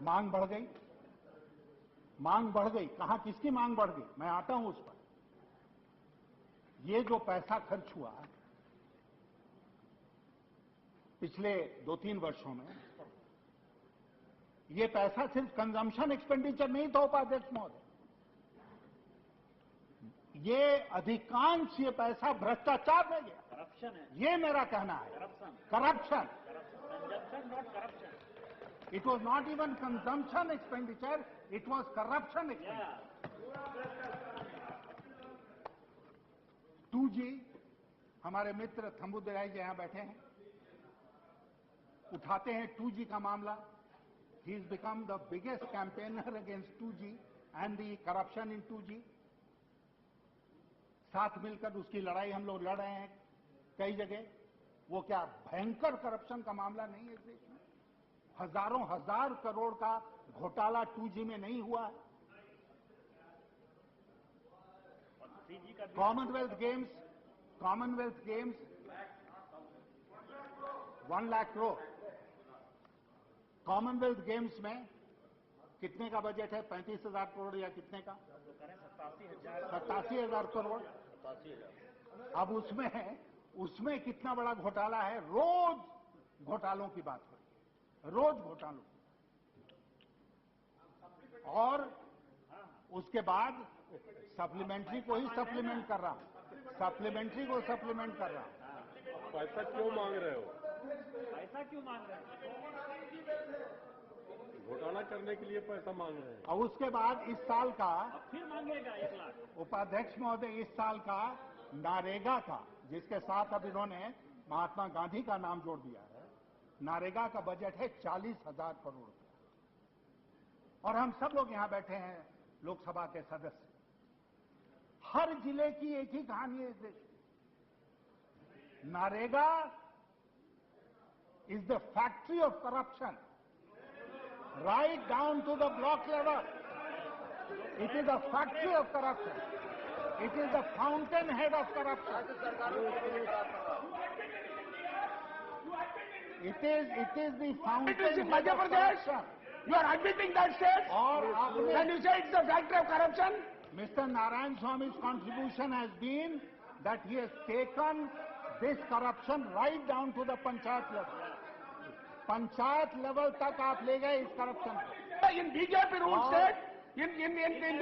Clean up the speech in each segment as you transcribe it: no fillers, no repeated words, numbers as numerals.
मांग बढ़ गई, मांग बढ़ गई। कहां किसकी मांग बढ़ गई, मैं आता हूं उस पर। ये जो पैसा खर्च हुआ पिछले 2-3 वर्षों में, ये पैसा सिर्फ कंजम्पशन एक्सपेंडिचर नहीं था उपाध्यक्ष महोदय, ये अधिकांश ये पैसा भ्रष्टाचार में गया। करप्शन है, ये मेरा कहना है। Corruption, consumption not corruption. It was not even consumption expenditure, it was corruption expenditure. 2G, हमारे मित्र थम्बुदराई जी यहां बैठे हैं, उठाते हैं 2G का मामला। He is become the biggest campaigner against 2G and the corruption in 2G। साथ मिलकर उसकी लड़ाई हम लोग लड़ रहे हैं कई जगह। वो क्या भयंकर करप्शन का मामला नहीं है इस देश में? हजारों हजार करोड़ का घोटाला 2G में नहीं हुआ है। Commonwealth games 1 lakh crore. Commonwealth games में कितने का बजट है? 35,000 करोड़ या कितने का? 87,000 करोड़। अब उसमें कितना बड़ा घोटाला है? रोज घोटालों की बात हो रही है, रोज घोटालों। और उसके बाद सप्लीमेंट्री को ही सप्लीमेंट कर रहा हूं, सप्लीमेंट्री को सप्लीमेंट कर रहा हूं। पैसा क्यों मांग रहे हो? पैसा क्यों मांग रहे हैं? घोटाला करने के लिए पैसा मांग रहे हैं। और उसके बाद इस साल का फिर मांगेगा 1 लाख। उपाध्यक्ष महोदय, इस साल का नारेगा का, जिसके साथ अब इन्होंने महात्मा गांधी का नाम जोड़ दिया है, नारेगा का बजट है 40,000 करोड़ रुपया। और हम सब लोग यहां बैठे हैं लोकसभा के सदस्य, हर जिले की एक ही कहानी है इस देश में। NREGA is the factory of corruption right down to the block level. It is a factory of corruption. It is the fountainhead of corruption. It is the fountainhead of corruption. You are admitting that state? और आपने, Then you say it's the factory of corruption? Mr. Narayan Swamy's contribution has been that he has taken this corruption right down to the panchayat level. Panchayat level तक आप ले गए इस corruption को। In BJP ruled state, in the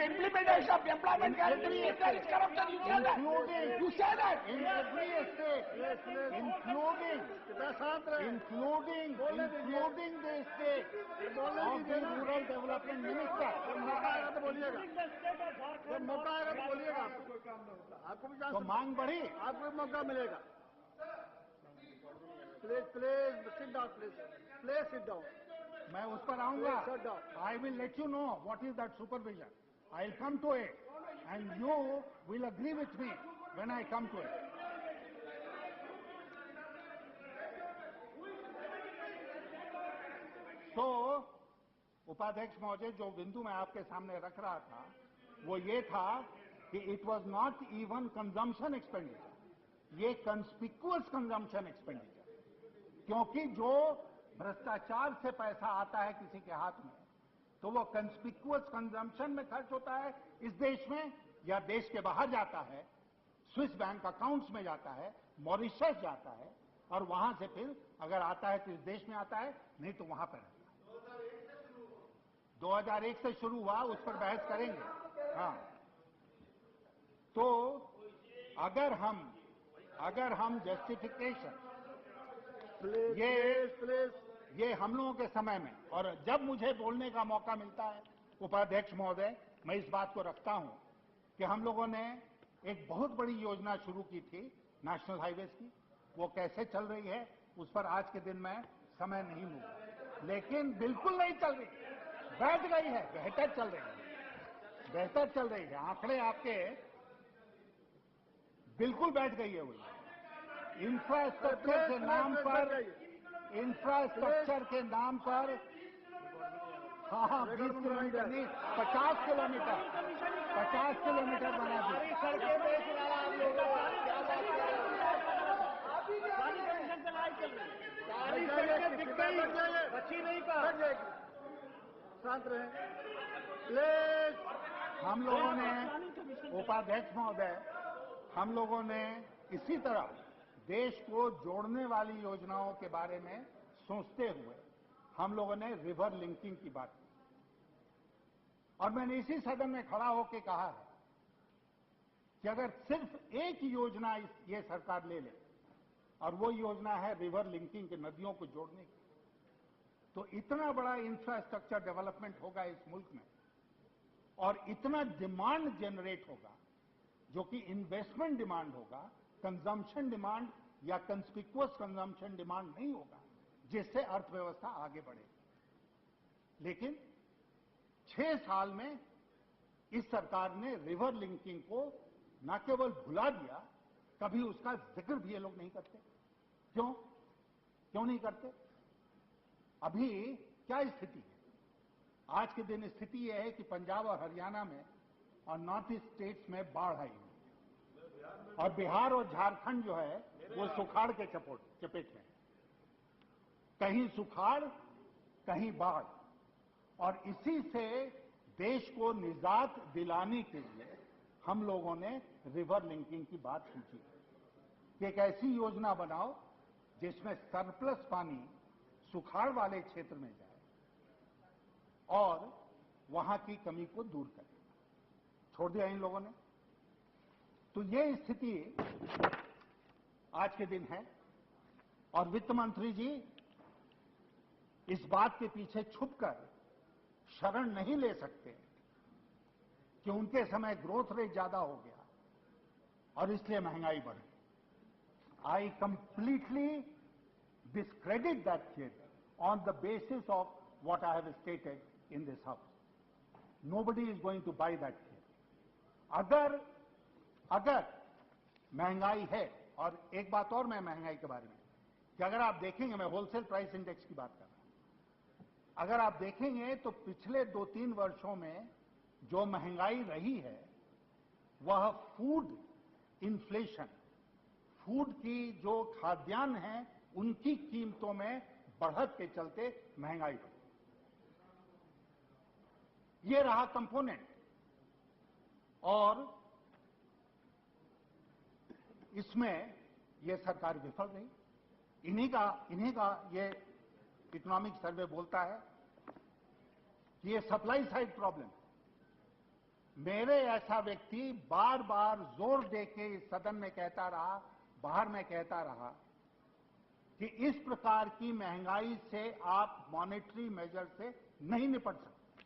implementation of employment guarantee, there is corruption. You say that. You say that. In every state, including the state of the rural development minister. मौका आएगा तो बोलिएगा, आपको भी तो मांग बढ़ी, आपको भी मौका मिलेगा। Please sit down, please sit down. मैं उस पर आऊंगा। I will let you know what is that supervision. I will come to it and you will agree with me when I come to it. तो उपाध्यक्ष महोदय, जो बिंदु मैं आपके सामने रख रहा था वो ये था कि it was not even consumption expenditure, ये कंस्पिक्युअस कंजम्पशन एक्सपेंडिचर। क्योंकि जो भ्रष्टाचार से पैसा आता है किसी के हाथ में, तो वो कंस्पिक्युअस कंजम्पशन में खर्च होता है इस देश में, या देश के बाहर जाता है, स्विस बैंक अकाउंट्स में जाता है, मॉरिशस जाता है, और वहां से फिर अगर आता है तो इस देश में आता है, नहीं तो वहां पर रहता है। 2001 से शुरू हुआ, उस पर बहस करेंगे। हाँ, तो अगर हम जस्टिफिकेशन ये हम लोगों के समय में, और जब मुझे बोलने का मौका मिलता है उपाध्यक्ष महोदय, मैं इस बात को रखता हूं कि हम लोगों ने एक बहुत बड़ी योजना शुरू की थी नेशनल हाईवेज की। वो कैसे चल रही है उस पर आज के दिन में समय नहीं मिला, लेकिन बिल्कुल नहीं चल रही, बैठ गई है, बेहतर चल रही है। आंकड़े आपके बिल्कुल बैठ गई है। वही इंफ्रास्ट्रक्चर के नाम पर, हाँ 20 किलोमीटर नहीं, 50 किलोमीटर बना दी। शांत रहे प्लीज। हम लोगों ने, उपाध्यक्ष महोदय, हम लोगों ने इसी तरह देश को जोड़ने वाली योजनाओं के बारे में सोचते हुए हम लोगों ने रिवर लिंकिंग की बात की और मैंने इसी सदन में खड़ा होकर कहा है कि अगर सिर्फ एक योजना ये सरकार ले ले और वो योजना है रिवर लिंकिंग के, नदियों को जोड़ने की, तो इतना बड़ा इंफ्रास्ट्रक्चर डेवलपमेंट होगा इस मुल्क में और इतना डिमांड जनरेट होगा जो कि इन्वेस्टमेंट डिमांड होगा, कंजम्पशन डिमांड या कंस्पिक्युअस कंजम्पशन डिमांड नहीं होगा, जिससे अर्थव्यवस्था आगे बढ़ेगी। लेकिन 6 साल में इस सरकार ने रिवर लिंकिंग को न केवल भुला दिया, कभी उसका जिक्र भी ये लोग नहीं करते। क्यों नहीं करते? अभी क्या स्थिति है? आज के दिन स्थिति यह है कि पंजाब और हरियाणा में और नॉर्थ ईस्ट स्टेट्स में बाढ़ आई है और बिहार और झारखंड जो है वो सुखाड़ के चपेट में है। कहीं सुखाड़, कहीं बाढ़, और इसी से देश को निजात दिलाने के लिए हम लोगों ने रिवर लिंकिंग की बात पूछी कि एक ऐसी योजना बनाओ जिसमें सरप्लस पानी सुखाड़ वाले क्षेत्र में जाए और वहां की कमी को दूर करे। छोड़ दिया इन लोगों ने। तो ये स्थिति आज के दिन है और वित्त मंत्री जी इस बात के पीछे छुपकर शरण नहीं ले सकते कि उनके समय ग्रोथ रेट ज्यादा हो गया और इसलिए महंगाई बढ़ी। I completely discredit that theory on the basis of what I have stated in this house. Nobody is going to buy that theory. अगर महंगाई है, और एक बात और मैं महंगाई के बारे में, कि अगर आप देखेंगे, मैं होलसेल प्राइस इंडेक्स की बात कर रहा हूं, अगर आप देखेंगे तो पिछले 2-3 वर्षों में जो महंगाई रही है वह फूड इन्फ्लेशन, फूड की जो खाद्यान्न है उनकी कीमतों में बढ़त के चलते महंगाई बढ़ी। ये रहा कंपोनेंट और इसमें ये सरकार विफल रही। इन्हीं का ये इकोनॉमिक सर्वे बोलता है कि ये सप्लाई साइड प्रॉब्लम। मेरे ऐसा व्यक्ति बार बार जोर देके इस सदन में कहता रहा, बाहर में कहता रहा कि इस प्रकार की महंगाई से आप मॉनेटरी मेजर से नहीं निपट सकते।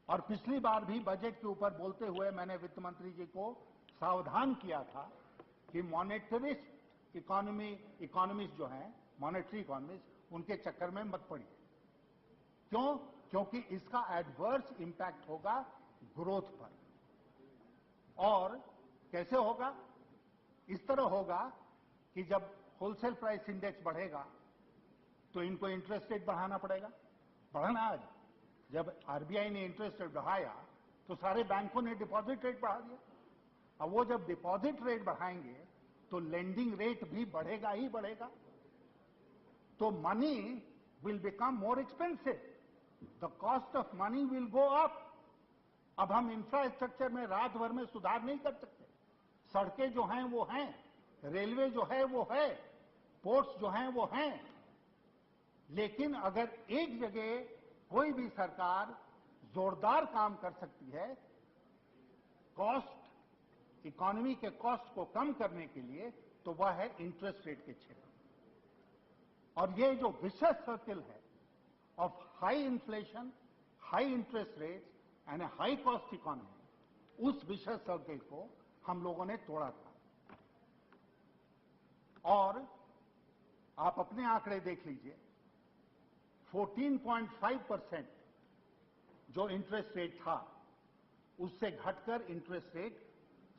और पिछली बार भी बजट के ऊपर बोलते हुए मैंने वित्त मंत्री जी को सावधान किया था कि मॉनेटरिस्ट इकोनॉमिस्ट जो हैं, मॉनेटरी इकोनॉमिस्ट, उनके चक्कर में मत पड़िए। क्यों? क्योंकि इसका एडवर्स इंपैक्ट होगा ग्रोथ पर। और कैसे होगा? इस तरह होगा कि जब होलसेल प्राइस इंडेक्स बढ़ेगा तो इनको इंटरेस्ट रेट बढ़ाना पड़ेगा। बढ़ाना, आज जब आरबीआई ने इंटरेस्ट रेट बढ़ाया तो सारे बैंकों ने डिपॉजिट रेट बढ़ा दिया। अब वो जब डिपॉजिट रेट बढ़ाएंगे तो लेंडिंग रेट भी बढ़ेगा ही बढ़ेगा, तो money will become more expensive, the cost of money will go up. अब हम इंफ्रास्ट्रक्चर में रात भर में सुधार नहीं कर सकते। सड़कें जो हैं वो हैं, रेलवे जो है वो है, पोर्ट्स जो हैं वो हैं, लेकिन अगर एक जगह कोई भी सरकार जोरदार काम कर सकती है कॉस्ट, इकोनॉमी के कॉस्ट को कम करने के लिए, तो वह है इंटरेस्ट रेट के क्षेत्र। और ये जो विशेष सर्किल है of high inflation, high interest rates and a high cost economy, उस विशेष सर्किल को हम लोगों ने तोड़ा था। और आप अपने आंकड़े देख लीजिए, 14.5% जो इंटरेस्ट रेट था उससे घटकर इंटरेस्ट रेट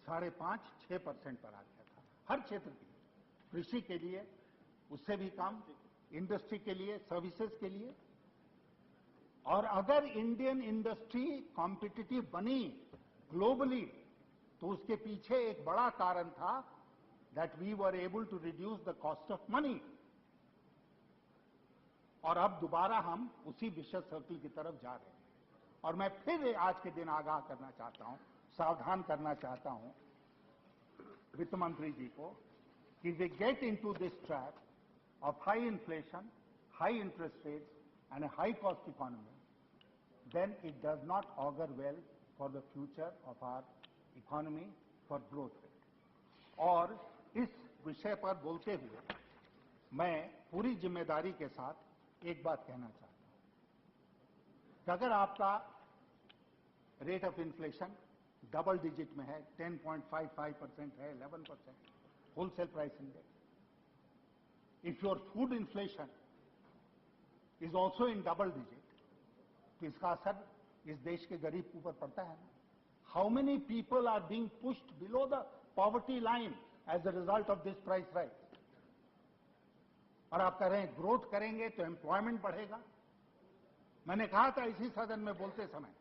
5.5-6% पर आ गया था हर क्षेत्र के लिए, कृषि के लिए उससे भी कम, इंडस्ट्री के लिए, सर्विसेज के लिए। और अगर इंडियन इंडस्ट्री कॉम्पिटिटिव बनी ग्लोबली तो उसके पीछे एक बड़ा कारण था that we were able to reduce the cost of money. और अब दोबारा हम उसी विशेष सर्कल की तरफ जा रहे हैं। और मैं फिर आज के दिन आगाह करना चाहता हूं, सावधान करना चाहता हूं वित्त मंत्री जी को कि they get into this trap of high inflation, high interest rates and a high cost economy, then it does not augur well for the future of our economy for growth rate. और इस विषय पर बोलते हुए मैं पूरी जिम्मेदारी के साथ एक बात कहना चाहता हूं कि अगर आपका rate of inflation double digit में है, 10.55% है, 11% wholesale price index, if your food inflation is also in double digit, तो इसका असर इस देश के गरीब के ऊपर पड़ता है ना। How many people are being pushed below the poverty line as a result of this price rise. और आप कह रहे हैं ग्रोथ करेंगे तो एम्प्लॉयमेंट बढ़ेगा। मैंने कहा था इसी सदन में बोलते समय